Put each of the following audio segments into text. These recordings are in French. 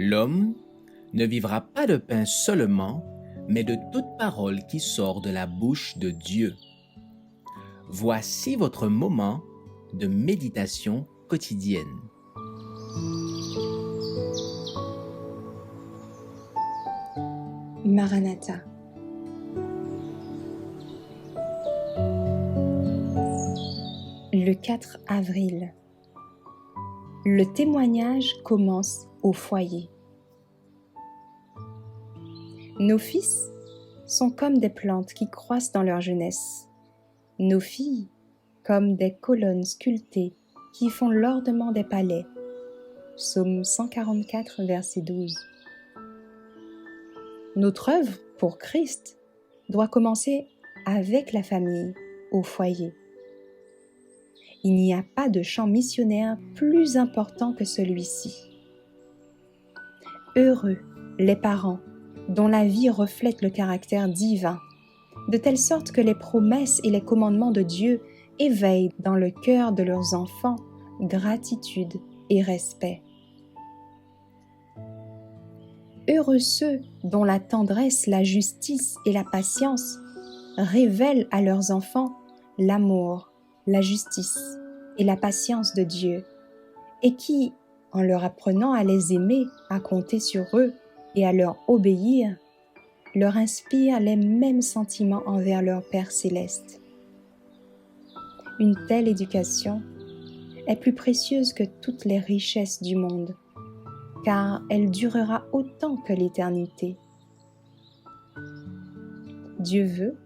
L'homme ne vivra pas de pain seulement, mais de toute parole qui sort de la bouche de Dieu. Voici votre moment de méditation quotidienne. Maranatha. Le 4 avril. Le témoignage commence au foyer. Nos fils sont comme des plantes qui croissent dans leur jeunesse. Nos filles comme des colonnes sculptées qui font l'ornement des palais. Psaume 144, verset 12. Notre œuvre pour Christ doit commencer avec la famille, au foyer. Il n'y a pas de champ missionnaire plus important que celui-ci. Heureux les parents dont la vie reflète le caractère divin, de telle sorte que les promesses et les commandements de Dieu éveillent dans le cœur de leurs enfants gratitude et respect. Heureux ceux dont la tendresse, la justice et la patience révèlent à leurs enfants l'amour, la justice et la patience de Dieu, et qui, en leur apprenant à les aimer, à compter sur eux et à leur obéir, leur inspirent les mêmes sentiments envers leur Père céleste. Une telle éducation est plus précieuse que toutes les richesses du monde, car elle durera autant que l'éternité. Dieu veut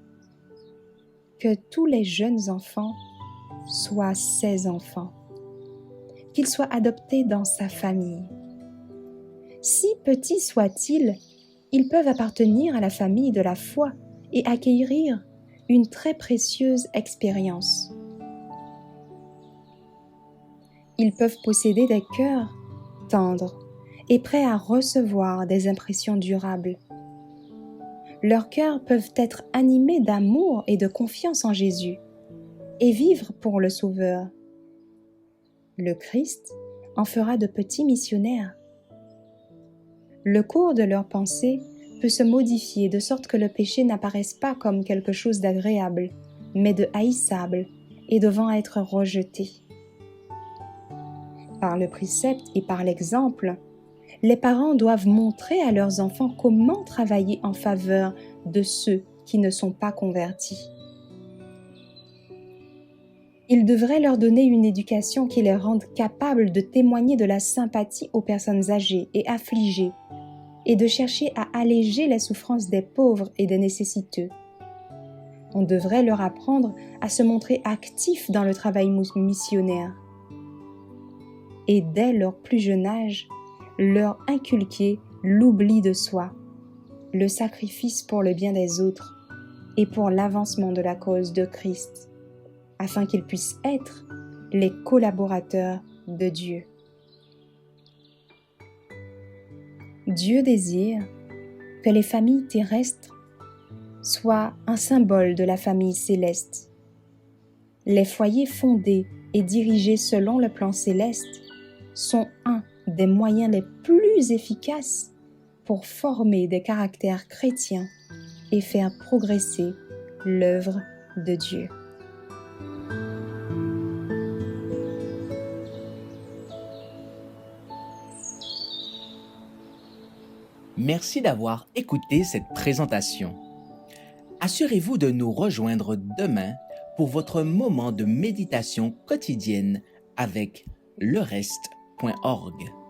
que tous les jeunes enfants soient ses enfants, qu'ils soient adoptés dans sa famille. Si petits soient-ils, ils peuvent appartenir à la famille de la foi et acquérir une très précieuse expérience. Ils peuvent posséder des cœurs tendres et prêts à recevoir des impressions durables. Leurs cœurs peuvent être animés d'amour et de confiance en Jésus et vivre pour le Sauveur. Le Christ en fera de petits missionnaires. Le cours de leurs pensées peut se modifier de sorte que le péché n'apparaisse pas comme quelque chose d'agréable, mais de haïssable et devant être rejeté. Par le précepte et par l'exemple, les parents doivent montrer à leurs enfants comment travailler en faveur de ceux qui ne sont pas convertis. Ils devraient leur donner une éducation qui les rende capables de témoigner de la sympathie aux personnes âgées et affligées et de chercher à alléger les souffrances des pauvres et des nécessiteux. On devrait leur apprendre à se montrer actifs dans le travail missionnaire. Et dès leur plus jeune âge, leur inculquer l'oubli de soi, le sacrifice pour le bien des autres et pour l'avancement de la cause de Christ, afin qu'ils puissent être les collaborateurs de Dieu. Dieu désire que les familles terrestres soient un symbole de la famille céleste. Les foyers fondés et dirigés selon le plan céleste sont un des moyens les plus efficaces pour former des caractères chrétiens et faire progresser l'œuvre de Dieu. Merci d'avoir écouté cette présentation. Assurez-vous de nous rejoindre demain pour votre moment de méditation quotidienne avec lereste.org.